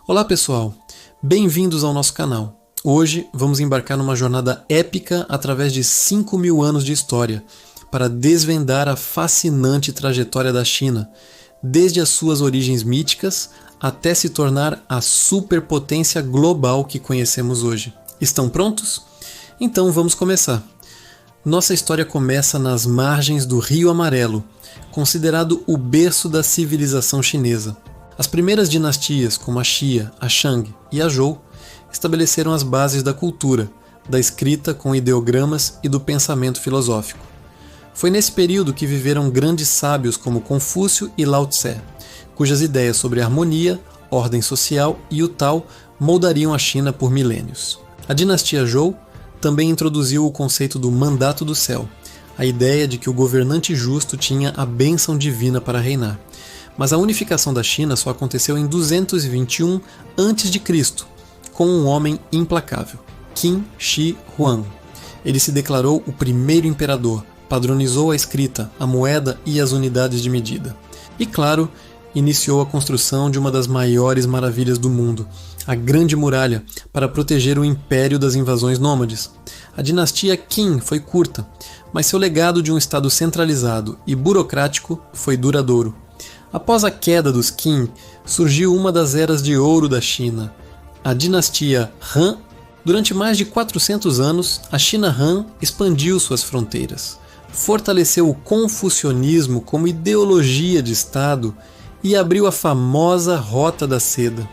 Olá pessoal, bem-vindos ao nosso canal. Hoje vamos embarcar numa jornada épica através de 5.000 anos de história para desvendar a fascinante trajetória da China, desde as suas origens míticas até se tornar a superpotência global que conhecemos hoje. Estão prontos? Então vamos começar. Nossa história começa nas margens do Rio Amarelo, considerado o berço da civilização chinesa. As primeiras dinastias, como a Xia, a Shang e a Zhou, estabeleceram as bases da cultura, da escrita com ideogramas e do pensamento filosófico. Foi nesse período que viveram grandes sábios como Confúcio e Lao Tse, cujas ideias sobre harmonia, ordem social e o Tao moldariam a China por milênios. A dinastia Zhou também introduziu o conceito do mandato do céu, a ideia de que o governante justo tinha a bênção divina para reinar. Mas a unificação da China só aconteceu em 221 a.C., com um homem implacável, Qin Shi Huang. Ele se declarou o primeiro imperador, padronizou a escrita, a moeda e as unidades de medida. E claro, iniciou a construção de uma das maiores maravilhas do mundo, a Grande Muralha, para proteger o império das invasões nômades. A dinastia Qin foi curta, mas seu legado de um estado centralizado e burocrático foi duradouro. Após a queda dos Qin, surgiu uma das eras de ouro da China, a dinastia Han. Durante mais de 400 anos, a China Han expandiu suas fronteiras, fortaleceu o confucionismo como ideologia de Estado e abriu a famosa Rota da Seda.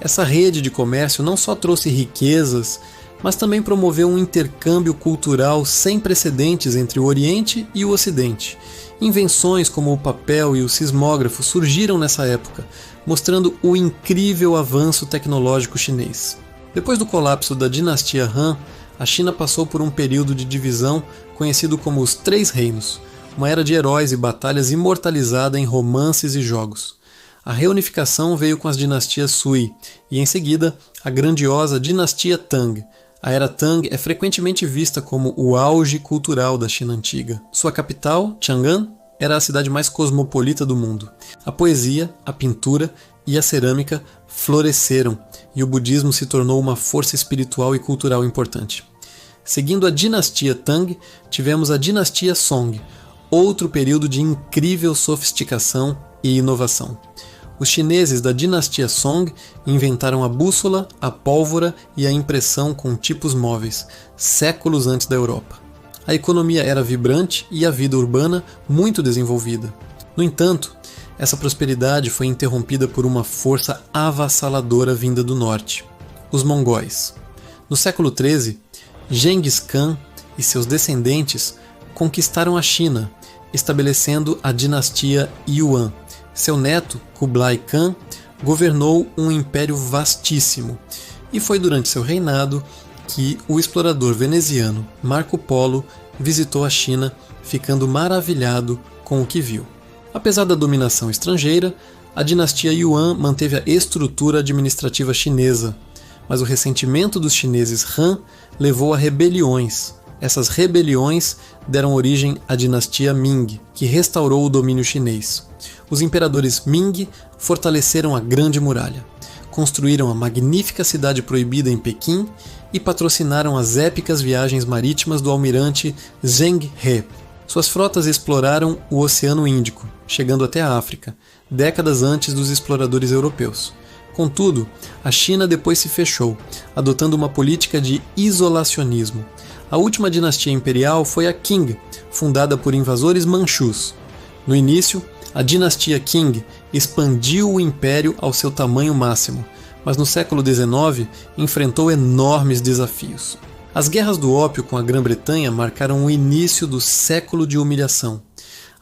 Essa rede de comércio não só trouxe riquezas, mas também promoveu um intercâmbio cultural sem precedentes entre o Oriente e o Ocidente. Invenções como o papel e o sismógrafo surgiram nessa época, mostrando o incrível avanço tecnológico chinês. Depois do colapso da dinastia Han, a China passou por um período de divisão conhecido como os Três Reinos, uma era de heróis e batalhas imortalizada em romances e jogos. A reunificação veio com as dinastias Sui e, em seguida, a grandiosa dinastia Tang. A era Tang é frequentemente vista como o auge cultural da China antiga. Sua capital, Chang'an, era a cidade mais cosmopolita do mundo. A poesia, a pintura e a cerâmica floresceram e o budismo se tornou uma força espiritual e cultural importante. Seguindo a dinastia Tang, tivemos a dinastia Song, outro período de incrível sofisticação e inovação. Os chineses da dinastia Song inventaram a bússola, a pólvora e a impressão com tipos móveis, séculos antes da Europa. A economia era vibrante e a vida urbana muito desenvolvida. No entanto, essa prosperidade foi interrompida por uma força avassaladora vinda do norte, os mongóis. No século XIII, Genghis Khan e seus descendentes conquistaram a China, estabelecendo a dinastia Yuan. Seu neto, Kublai Khan, governou um império vastíssimo, e foi durante seu reinado que o explorador veneziano Marco Polo visitou a China, ficando maravilhado com o que viu. Apesar da dominação estrangeira, a dinastia Yuan manteve a estrutura administrativa chinesa, mas o ressentimento dos chineses Han levou a rebeliões. Essas rebeliões deram origem à dinastia Ming, que restaurou o domínio chinês. Os imperadores Ming fortaleceram a Grande Muralha, construíram a magnífica cidade proibida em Pequim e patrocinaram as épicas viagens marítimas do almirante Zheng He. Suas frotas exploraram o Oceano Índico, chegando até a África, décadas antes dos exploradores europeus. Contudo, a China depois se fechou, adotando uma política de isolacionismo. A última dinastia imperial foi a Qing, fundada por invasores manchus. No início, a dinastia Qing expandiu o império ao seu tamanho máximo, mas no século XIX enfrentou enormes desafios. As guerras do ópio com a Grã-Bretanha marcaram o início do século de humilhação.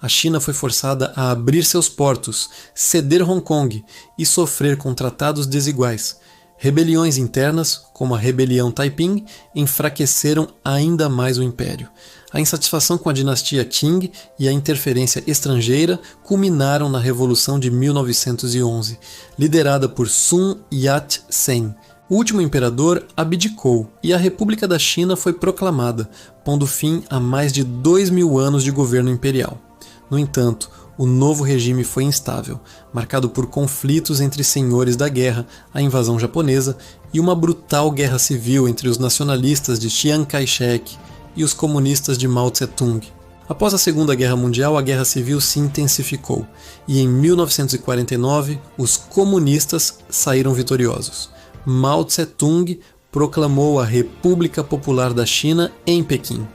A China foi forçada a abrir seus portos, ceder Hong Kong e sofrer com tratados desiguais. Rebeliões internas, como a Rebelião Taiping, enfraqueceram ainda mais o império. A insatisfação com a dinastia Qing e a interferência estrangeira culminaram na Revolução de 1911, liderada por Sun Yat-sen. O último imperador abdicou e a República da China foi proclamada, pondo fim a mais de 2.000 anos de governo imperial. No entanto, o novo regime foi instável, marcado por conflitos entre senhores da guerra, a invasão japonesa e uma brutal guerra civil entre os nacionalistas de Chiang Kai-shek e os comunistas de Mao Tse-tung. Após a Segunda Guerra Mundial, a guerra civil se intensificou e em 1949 os comunistas saíram vitoriosos. Mao Tse-tung proclamou a República Popular da China em Pequim.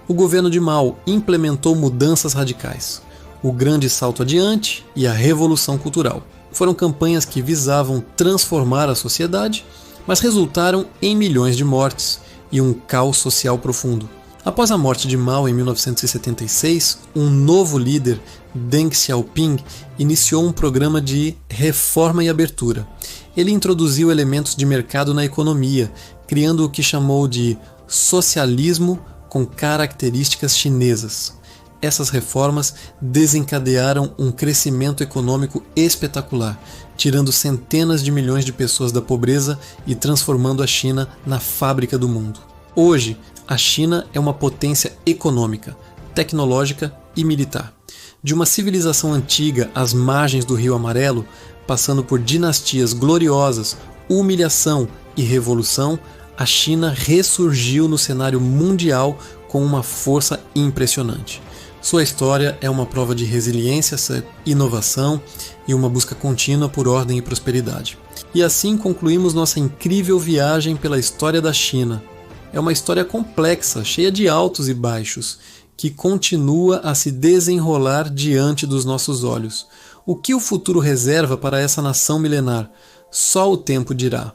O governo de Mao implementou mudanças radicais. O Grande Salto Adiante e a Revolução Cultural. Foram campanhas que visavam transformar a sociedade, mas resultaram em milhões de mortes e um caos social profundo. Após a morte de Mao em 1976, um novo líder, Deng Xiaoping, iniciou um programa de reforma e abertura. Ele introduziu elementos de mercado na economia, criando o que chamou de socialismo com características chinesas. Essas reformas desencadearam um crescimento econômico espetacular, tirando centenas de milhões de pessoas da pobreza e transformando a China na fábrica do mundo. Hoje, a China é uma potência econômica, tecnológica e militar. De uma civilização antiga às margens do Rio Amarelo, passando por dinastias gloriosas, humilhação e revolução, a China ressurgiu no cenário mundial com uma força impressionante. Sua história é uma prova de resiliência, inovação e uma busca contínua por ordem e prosperidade. E assim concluímos nossa incrível viagem pela história da China. É uma história complexa, cheia de altos e baixos, que continua a se desenrolar diante dos nossos olhos. O que o futuro reserva para essa nação milenar? Só o tempo dirá.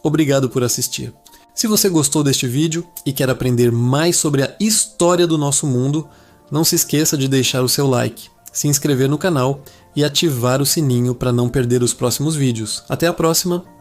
Obrigado por assistir. Se você gostou deste vídeo e quer aprender mais sobre a história do nosso mundo, não se esqueça de deixar o seu like, se inscrever no canal e ativar o sininho para não perder os próximos vídeos. Até a próxima!